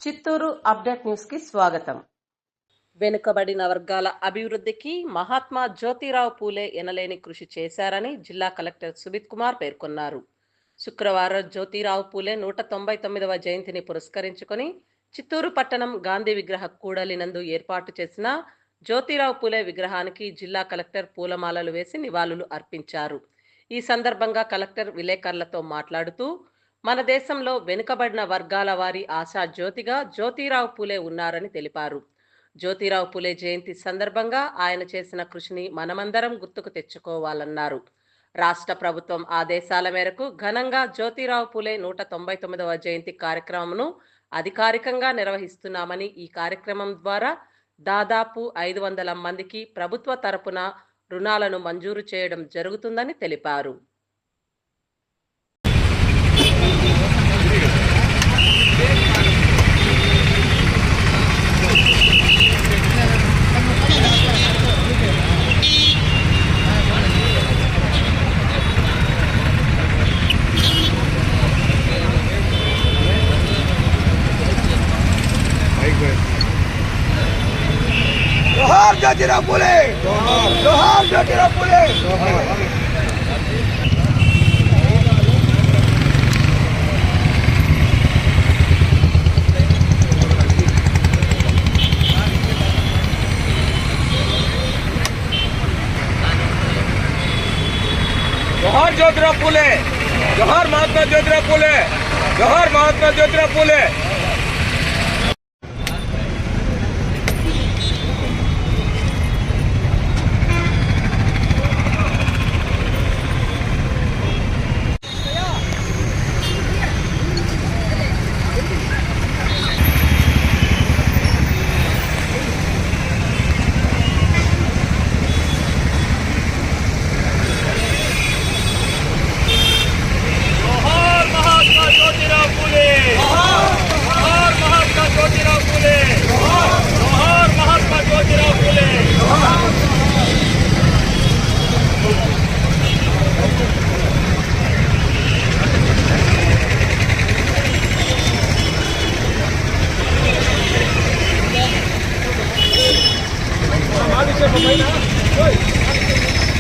Chittoor update news కి స్వాగతం. వెనుకబడిన వర్గాల అభివృద్ధికి మహాత్మా జ్యోతిరావు పూలే ఎనలేని కృషి చేశారని జిల్లా కలెక్టర్ సుబిత్ కుమార్ పేర్కొన్నారు. శుక్రవారం జ్యోతిరావు పూలే 199వ జయంతిని పురస్కరించుకొని చిత్తూరు పట్టణం గాంధీ విగ్రహ కూడలినందు ఏర్పాటు చేసిన జ్యోతిరావు పూలే విగ్రహానికి జిల్లా కలెక్టర్ పూలమాలలు వేసి నివాళులు అర్పించారు. ఈ సందర్భంగా కలెక్టర్ విలేకరులతో మాట్లాడుతూ, మన దేశంలో వెనుకబడిన వర్గాల వారి ఆశా జ్యోతిగా జ్యోతిరావు పూలే ఉన్నారని తెలిపారు. జ్యోతిరావు పూలే జయంతి సందర్భంగా ఆయన చేసిన కృషిని మనమందరం గుర్తుకు తెచ్చుకోవాలన్నారు. రాష్ట్ర ప్రభుత్వం ఆదేశాల మేరకు ఘనంగా జ్యోతిరావు పూలే 199వ జయంతి కార్యక్రమంను అధికారికంగా నిర్వహిస్తున్నామని, ఈ కార్యక్రమం ద్వారా దాదాపు 500 మందికి ప్రభుత్వ తరపున రుణాలను మంజూరు చేయడం జరుగుతుందని తెలిపారు. जोहार ज्योतिराव फुले, जोहार ज्योतिराव फुले। जोहार ज्योतिराव फुले, जोहार महात्मा ज्योतिराव फुले, जोहार महात्मा ज्योतिराव फुले।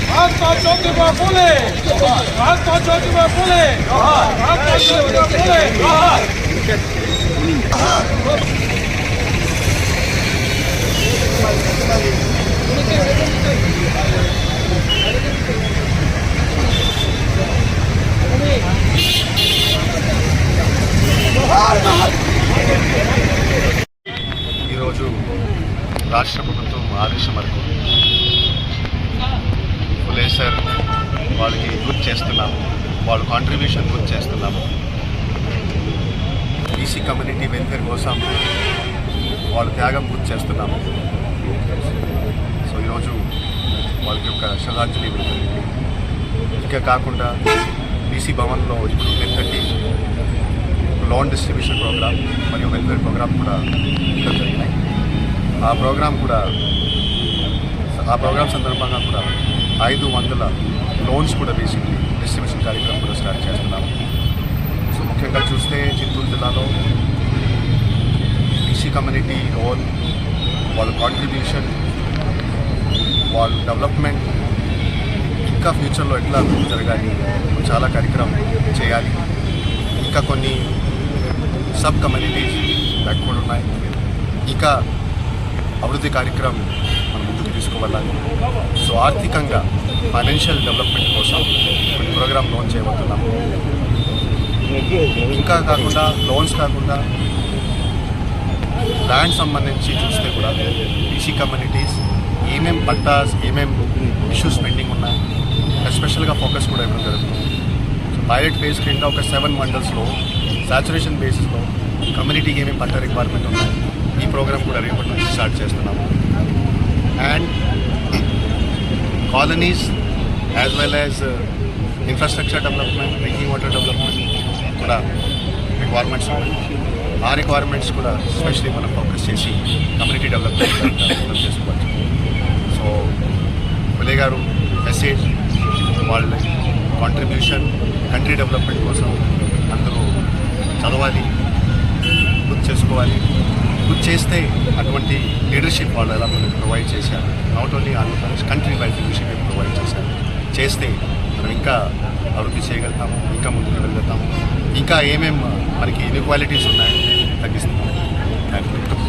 महात्मा ज्योतिराव फुले, महात्मा ज्योतिराव फुले, महात्मा ज्योतिराव फुले। ఈరోజు రాష్ట్ర ప్రభుత్వం ఆదేశం మేరకు ఫులే సార్ వాళ్ళకి గుర్తు చేస్తున్నాము, వాళ్ళ కాంట్రిబ్యూషన్ గుర్తు చేస్తున్నాము. బీసీ కమ్యూనిటీ వెల్ఫేర్ కోసం వాళ్ళ త్యాగం గుర్తు చేస్తున్నాము. సో ఈరోజు వాళ్ళకి ఒక శ్రద్ధాంజలి ఇవ్వడం. ఇంకా కాకుండా బీసీ భవన్లో ఇప్పుడు 10:30 లోన్ డిస్ట్రిబ్యూషన్ ప్రోగ్రామ్ మరియు వెల్ఫేర్ ప్రోగ్రామ్ కూడా ఇవ్వడం జరిగినాయి. ఆ ప్రోగ్రామ్ సందర్భంగా కూడా 500 లోన్స్ కూడా బేసిక్లీ డిస్ట్రిబ్యూషన్ కార్యక్రమం కూడా స్టార్ట్ చేస్తున్నాము. సో ముఖ్యంగా చూస్తే చిత్తూరు జిల్లాలో బీసీ కమ్యూనిటీ రోల్, వాళ్ళ కాంట్రిబ్యూషన్, వాళ్ళ డెవలప్మెంట్ ఇంకా ఫ్యూచర్లో ఎట్లా జరగాలి, చాలా కార్యక్రమం చేయాలి. ఇంకా కొన్ని సబ్ కమ్యూనిటీస్ బ్యాక్వర్డ్ ఉన్నాయి, ఇంకా అభివృద్ధి కార్యక్రమం మనం ముందుకు తీసుకోవాలి. సో ఆర్థికంగా ఫైనాన్షియల్ డెవలప్మెంట్ కోసం కొన్ని ప్రోగ్రామ్ లాంచ్ చేయబోతున్నాము. ఇంకా కాకుండా లోన్స్ కాకుండా ల్యాండ్ సంబంధించి చూస్తే కూడా బీసీ కమ్యూనిటీస్ ఏమేం పట్టాస్, ఏమేం ఇష్యూస్ పెండింగ్ ఉన్నాయి, ఎస్పెషల్గా ఫోకస్ కూడా ఇవ్వడం జరుగుతుంది. సో పైలట్ ఫేజ్ కింద ఒక 7 మండల్స్లో సాచురేషన్ బేసిస్లో కమ్యూనిటీకి ఏమేమి పట్టా రిక్వైర్మెంట్ ఉన్నాయి, ఈ ప్రోగ్రామ్ కూడా రేపటి నుంచి స్టార్ట్ చేస్తున్నాము. And colonies as well as infrastructure development, drinking water development కూడా రిక్వైర్మెంట్స్ ఉన్నాయి. ఆ రిక్వైర్మెంట్స్ కూడా స్పెషలీ మనం ఫోకస్ చేసి కమ్యూనిటీ డెవలప్మెంట్ చేసుకోవచ్చు. సో పులే గారు మెసేజ్, వాళ్ళ కాంట్రిబ్యూషన్ కంట్రీ డెవలప్మెంట్ కోసం అందరూ చదవాలి, గుర్తు చేసుకోవాలి. గుర్తు చేస్తే అటువంటి లీడర్షిప్ వాళ్ళు ఎలా మనకు ప్రొవైడ్ చేశారు. Not only Andhra Pradesh country wide leadership provide చేశారు. చేస్తే మనం ఇంకా అభివృద్ధి చేయగలుగుతాము, ఇంకా ముందుకు వెళ్ళగలుగుతాము, ఇంకా ఏమేమి మనకి ఇన్ఈక్వాలిటీస్ ఉన్నాయో తగ్గిస్తాము. Thank you.